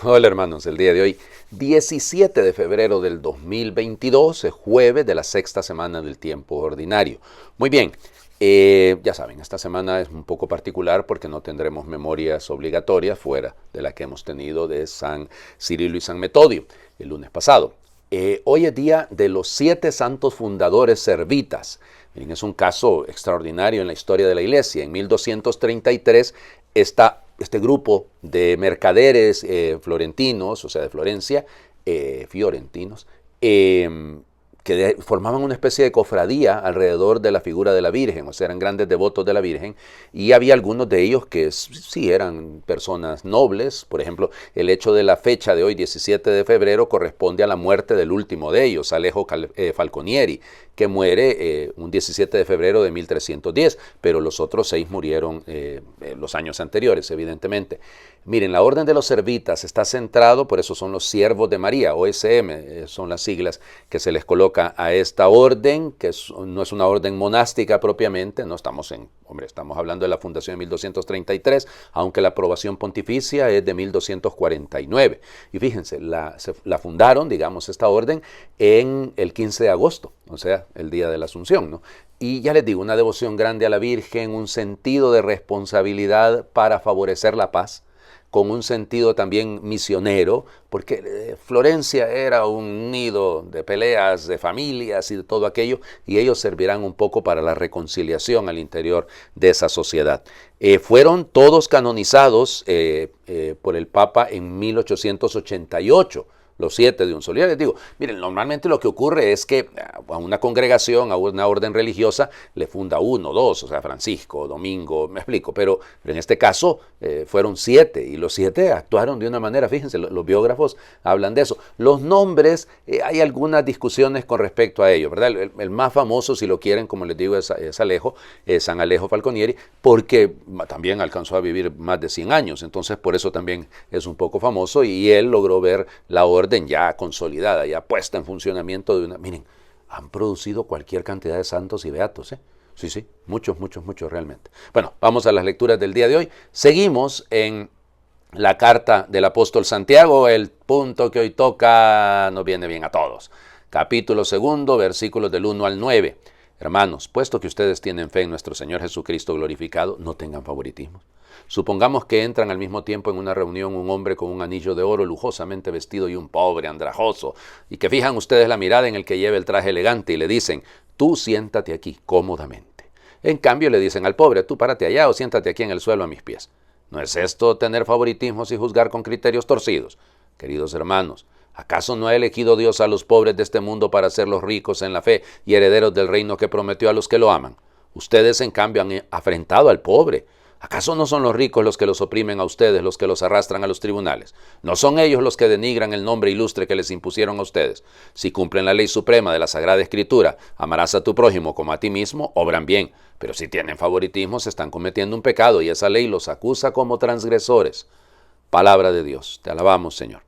Hola hermanos, el día de hoy, 17 de febrero del 2022, es jueves de la sexta semana del tiempo ordinario. Muy bien, ya saben, esta semana es un poco particular porque no tendremos memorias obligatorias fuera de la que hemos tenido de San Cirilo y San Metodio el lunes pasado. Hoy es día de los 7 santos fundadores servitas. Miren, es un caso extraordinario en la historia de la Iglesia. En 1233 este grupo de mercaderes florentinos, o sea, de Florencia, fiorentinos, que formaban una especie de cofradía alrededor de la figura de la Virgen, o sea, eran grandes devotos de la Virgen, y había algunos de ellos que sí eran personas nobles. Por ejemplo, el hecho de la fecha de hoy, 17 de febrero, corresponde a la muerte del último de ellos, Alejo Falconieri, que muere un 17 de febrero de 1310, pero los otros 6 murieron los años anteriores, evidentemente. Miren, la Orden de los Servitas está centrado, por eso son los Siervos de María, OSM, son las siglas que se les coloca a esta orden, que no es una orden monástica propiamente, no estamos estamos hablando de la fundación de 1233, aunque la aprobación pontificia es de 1249. Y fíjense, la fundaron, digamos, esta orden en el 15 de agosto, o sea, el día de la Asunción, ¿no? Y ya les digo, una devoción grande a la Virgen, un sentido de responsabilidad para favorecer la paz, con un sentido también misionero, porque Florencia era un nido de peleas, de familias y de todo aquello, y ellos servirán un poco para la reconciliación al interior de esa sociedad. Fueron todos canonizados por el Papa en 1888. Los 7 de un solo. Ya les digo, miren, normalmente lo que ocurre es que a una congregación, a una orden religiosa, le funda 1, 2, o sea, Francisco, Domingo, me explico, pero en este caso fueron 7, y los 7 actuaron de una manera, fíjense, los biógrafos hablan de eso. Los nombres, hay algunas discusiones con respecto a ello, ¿verdad? El más famoso, si lo quieren, como les digo, es Alejo, San Alejo Falconieri, porque también alcanzó a vivir más de 100 años, entonces por eso también es un poco famoso, y él logró ver la orden ya consolidada, ya puesta en funcionamiento de una... Miren, han producido cualquier cantidad de santos y beatos, ¿eh? Sí, muchos realmente. Bueno, vamos a las lecturas del día de hoy. Seguimos en la carta del apóstol Santiago. El punto que hoy toca nos viene bien a todos. Capítulo 2, versículos del 1 al 9. Hermanos, puesto que ustedes tienen fe en nuestro Señor Jesucristo glorificado, no tengan favoritismos. Supongamos que entran al mismo tiempo en una reunión un hombre con un anillo de oro lujosamente vestido y un pobre andrajoso, y que fijan ustedes la mirada en el que lleva el traje elegante y le dicen: tú siéntate aquí cómodamente. En cambio le dicen al pobre: tú párate allá o siéntate aquí en el suelo a mis pies. ¿No es esto tener favoritismos y juzgar con criterios torcidos? Queridos hermanos, ¿acaso no ha elegido Dios a los pobres de este mundo para hacerlos ricos en la fe y herederos del reino que prometió a los que lo aman? Ustedes, en cambio, han afrentado al pobre. ¿Acaso no son los ricos los que los oprimen a ustedes, los que los arrastran a los tribunales? ¿No son ellos los que denigran el nombre ilustre que les impusieron a ustedes? Si cumplen la ley suprema de la Sagrada Escritura, amarás a tu prójimo como a ti mismo, obran bien. Pero si tienen favoritismos, están cometiendo un pecado, y esa ley los acusa como transgresores. Palabra de Dios. Te alabamos, Señor.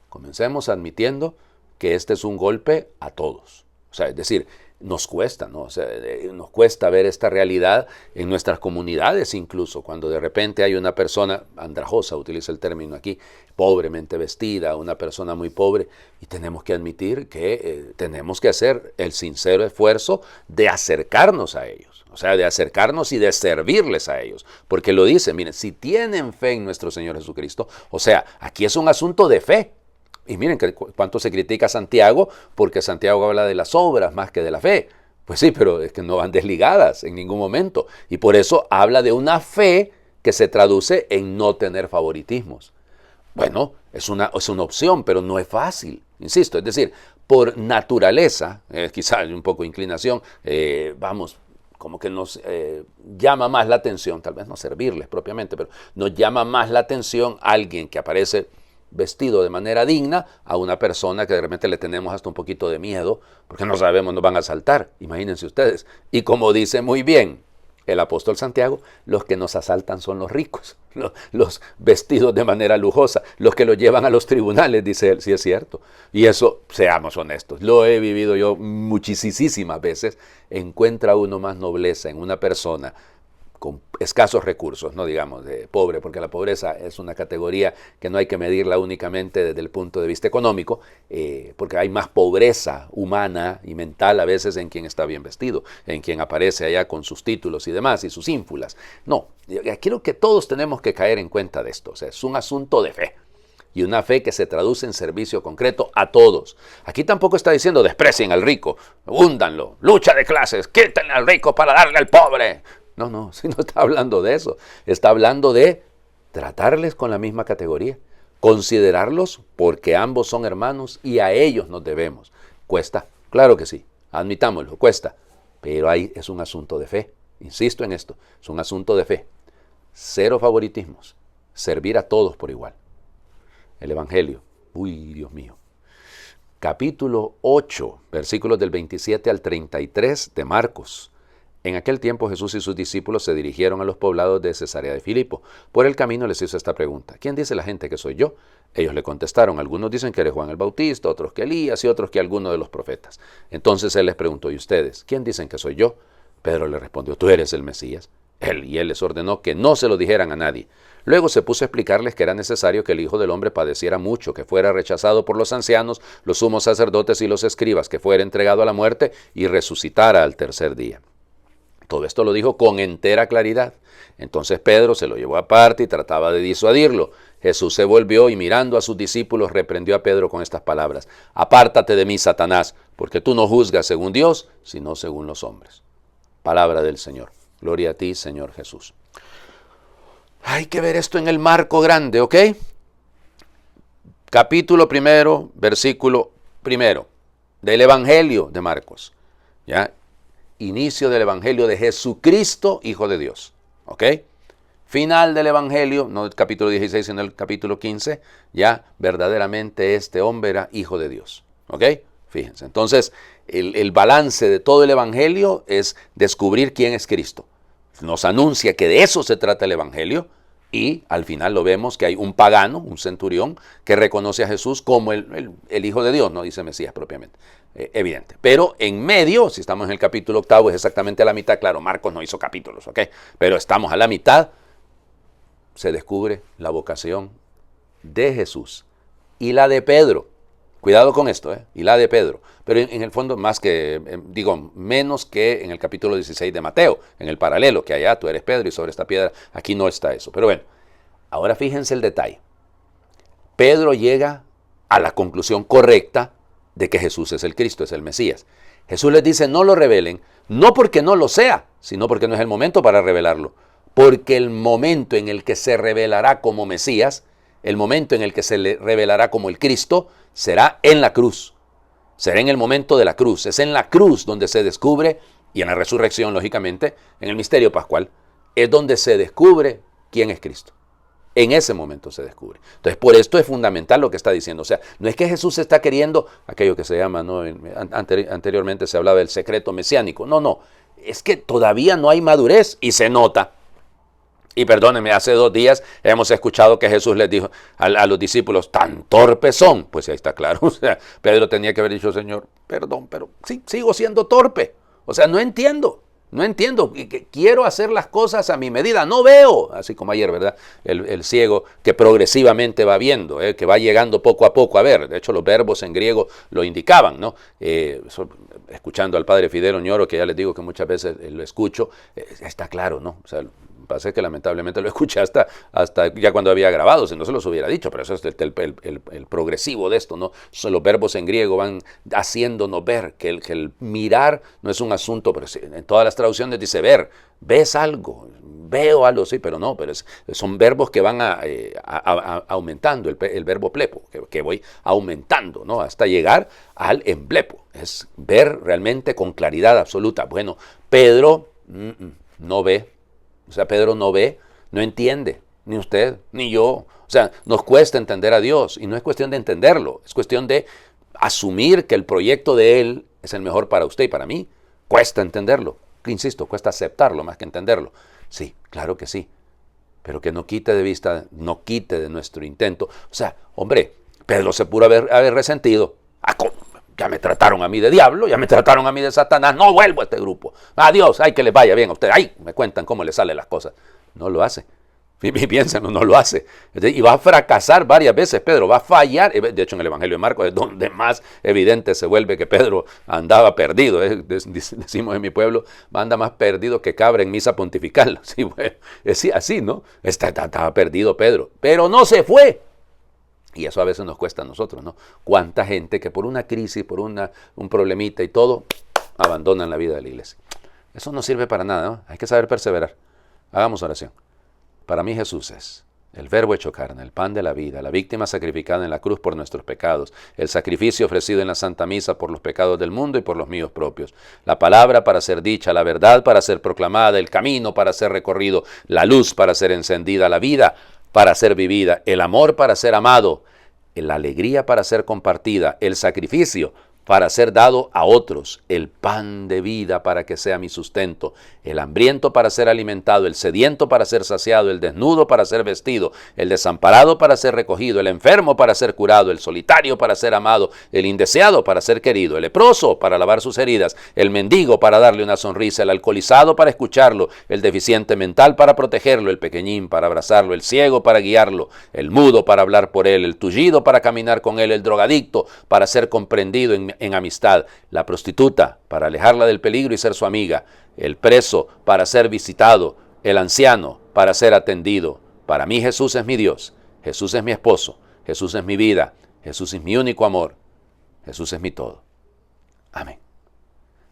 Comencemos admitiendo que este es un golpe a todos. O sea, es decir, nos cuesta, ¿no? O sea, nos cuesta ver esta realidad en nuestras comunidades, incluso cuando de repente hay una persona andrajosa, utiliza el término aquí, pobremente vestida, una persona muy pobre, y tenemos que admitir que tenemos que hacer el sincero esfuerzo de acercarnos a ellos, o sea, de acercarnos y de servirles a ellos, porque lo dice, miren, si tienen fe en nuestro Señor Jesucristo, o sea, aquí es un asunto de fe. Y miren cuánto se critica a Santiago, porque Santiago habla de las obras más que de la fe. Pues sí, pero es que no van desligadas en ningún momento. Y por eso habla de una fe que se traduce en no tener favoritismos. Bueno, es una opción, pero no es fácil, insisto. Es decir, por naturaleza, quizás un poco de inclinación, como que nos llama más la atención, tal vez no servirles propiamente, pero nos llama más la atención alguien que aparece vestido de manera digna a una persona que de repente le tenemos hasta un poquito de miedo, porque no sabemos, nos van a asaltar, imagínense ustedes. Y como dice muy bien el apóstol Santiago, los que nos asaltan son los ricos, los vestidos de manera lujosa, los que los llevan a los tribunales, dice él, sí es cierto. Y eso, seamos honestos, lo he vivido yo muchísimas veces. Encuentra uno más nobleza en una persona con escasos recursos, no digamos de pobre, porque la pobreza es una categoría que no hay que medirla únicamente desde el punto de vista económico, porque hay más pobreza humana y mental a veces en quien está bien vestido, en quien aparece allá con sus títulos y demás, y sus ínfulas. No, creo que todos tenemos que caer en cuenta de esto, o sea, es un asunto de fe. Y una fe que se traduce en servicio concreto a todos. Aquí tampoco está diciendo desprecien al rico, húndanlo, lucha de clases, quítenle al rico para darle al pobre. No, si no está hablando de eso. Está hablando de tratarles con la misma categoría, considerarlos porque ambos son hermanos y a ellos nos debemos. Cuesta, claro que sí, admitámoslo, cuesta, pero ahí es un asunto de fe. Insisto en esto, es un asunto de fe. Cero favoritismos, servir a todos por igual. El Evangelio, uy, Dios mío. Capítulo 8, versículos del 27 al 33 de Marcos. En aquel tiempo Jesús y sus discípulos se dirigieron a los poblados de Cesarea de Filipo. Por el camino les hizo esta pregunta: ¿quién dice la gente que soy yo? Ellos le contestaron: algunos dicen que eres Juan el Bautista, otros que Elías y otros que alguno de los profetas. Entonces él les preguntó: ¿y ustedes? ¿Quién dicen que soy yo? Pedro le respondió: tú eres el Mesías. Él les ordenó que no se lo dijeran a nadie. Luego se puso a explicarles que era necesario que el Hijo del Hombre padeciera mucho, que fuera rechazado por los ancianos, los sumos sacerdotes y los escribas, que fuera entregado a la muerte y resucitara al tercer día. Todo esto lo dijo con entera claridad. Entonces Pedro se lo llevó aparte y trataba de disuadirlo. Jesús se volvió y mirando a sus discípulos reprendió a Pedro con estas palabras: apártate de mí, Satanás, porque tú no juzgas según Dios, sino según los hombres. Palabra del Señor. Gloria a ti, Señor Jesús. Hay que ver esto en el marco grande, ¿ok? Capítulo 1, versículo 1 del Evangelio de Marcos. ¿Ya? Inicio del Evangelio de Jesucristo, Hijo de Dios. ¿Ok? Final del Evangelio, no el capítulo 16, sino el capítulo 15. Ya, verdaderamente este hombre era Hijo de Dios. ¿Ok? Fíjense. Entonces, el balance de todo el Evangelio es descubrir quién es Cristo. Nos anuncia que de eso se trata el Evangelio y al final lo vemos que hay un pagano, un centurión, que reconoce a Jesús como el Hijo de Dios, no dice Mesías propiamente, evidente. Pero en medio, si estamos en el capítulo 8, es exactamente a la mitad, claro, Marcos no hizo capítulos, ¿ok? Pero estamos a la mitad, se descubre la vocación de Jesús y la de Pedro. Cuidado con esto, y la de Pedro. Pero en el fondo, menos que en el capítulo 16 de Mateo, en el paralelo, que allá tú eres Pedro y sobre esta piedra, aquí no está eso. Pero bueno, ahora fíjense el detalle. Pedro llega a la conclusión correcta de que Jesús es el Cristo, es el Mesías. Jesús les dice: no lo revelen, no porque no lo sea, sino porque no es el momento para revelarlo. Porque el momento en el que se revelará como Mesías, el momento en el que se le revelará como el Cristo, será en la cruz. Será en el momento de la cruz. Es en la cruz donde se descubre, y en la resurrección, lógicamente, en el misterio pascual, es donde se descubre quién es Cristo. En ese momento se descubre. Entonces, por esto es fundamental lo que está diciendo. O sea, no es que Jesús está queriendo, aquello que se llama, ¿no? Anteriormente se hablaba del secreto mesiánico. No. Es que todavía no hay madurez y se nota. Y perdónenme, hace 2 días hemos escuchado que Jesús les dijo a los discípulos: tan torpes son. Pues ahí está claro. O sea, Pedro tenía que haber dicho: Señor, perdón, pero sí, sigo siendo torpe. O sea, no entiendo. Quiero hacer las cosas a mi medida. No veo. Así como ayer, ¿verdad? El ciego que progresivamente va viendo, que va llegando poco a poco a ver. De hecho, los verbos en griego lo indicaban, ¿no? Escuchando al padre Fidel Oñoro, que ya les digo que muchas veces lo escucho, está claro, ¿no? O sea, pasa que lamentablemente lo escuché hasta ya cuando había grabado, si no se los hubiera dicho, pero eso es el progresivo de esto, ¿no? Los verbos en griego van haciéndonos ver que el mirar no es un asunto, pero en todas las traducciones dice ver, ves algo, veo algo, sí, pero no, pero son verbos que van aumentando, el verbo plepo, que voy aumentando, ¿no? Hasta llegar al emblepo, es ver realmente con claridad absoluta. Bueno, Pedro no ve. O sea, Pedro no ve, no entiende, ni usted, ni yo. O sea, nos cuesta entender a Dios y no es cuestión de entenderlo, es cuestión de asumir que el proyecto de Él es el mejor para usted y para mí. Cuesta entenderlo, insisto, cuesta aceptarlo más que entenderlo. Sí, claro que sí, pero que no quite de vista, no quite de nuestro intento. O sea, hombre, Pedro se pudo haber resentido. Ya me trataron a mí de diablo, ya me trataron a mí de Satanás, no vuelvo a este grupo. Adiós, ay, que les vaya bien a ustedes. Ay, me cuentan cómo les salen las cosas. No lo hace. Piénsenlo, no lo hace. Y va a fracasar varias veces, Pedro, va a fallar. De hecho, en el Evangelio de Marcos es donde más evidente se vuelve que Pedro andaba perdido. Decimos en mi pueblo, anda más perdido que cabra en misa pontifical. Sí, bueno, es así, ¿no? Estaba perdido Pedro, pero no se fue. Y eso a veces nos cuesta a nosotros, ¿no? Cuánta gente que por una crisis, por un problemita y todo, abandonan la vida de la iglesia. Eso no sirve para nada, ¿no? Hay que saber perseverar. Hagamos oración. Para mí Jesús es el verbo hecho carne, el pan de la vida, la víctima sacrificada en la cruz por nuestros pecados, el sacrificio ofrecido en la Santa Misa por los pecados del mundo y por los míos propios, la palabra para ser dicha, la verdad para ser proclamada, el camino para ser recorrido, la luz para ser encendida, la vida para ser vivida, el amor para ser amado, la alegría para ser compartida, el sacrificio para ser dado a otros, el pan de vida para que sea mi sustento, el hambriento para ser alimentado, el sediento para ser saciado, el desnudo para ser vestido, el desamparado para ser recogido, el enfermo para ser curado, el solitario para ser amado, el indeseado para ser querido, el leproso para lavar sus heridas, el mendigo para darle una sonrisa, el alcoholizado para escucharlo, el deficiente mental para protegerlo, el pequeñín para abrazarlo, el ciego para guiarlo, el mudo para hablar por él, el tullido para caminar con él, el drogadicto para ser comprendido en amistad, la prostituta para alejarla del peligro y ser su amiga, el preso para ser visitado, el anciano para ser atendido. Para mí Jesús es mi Dios, Jesús es mi esposo, Jesús es mi vida, Jesús es mi único amor, Jesús es mi todo. Amén.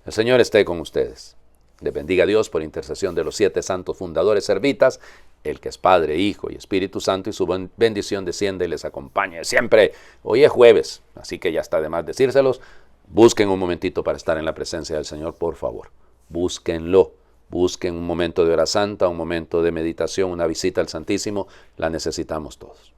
El Señor esté con ustedes. Les bendiga Dios por intercesión de los 7 santos fundadores servitas, el que es Padre, Hijo y Espíritu Santo, y su bendición desciende y les acompañe siempre. Hoy es jueves, así que ya está de más decírselos. Busquen un momentito para estar en la presencia del Señor, por favor. Búsquenlo. Busquen un momento de hora santa, un momento de meditación, una visita al Santísimo. La necesitamos todos.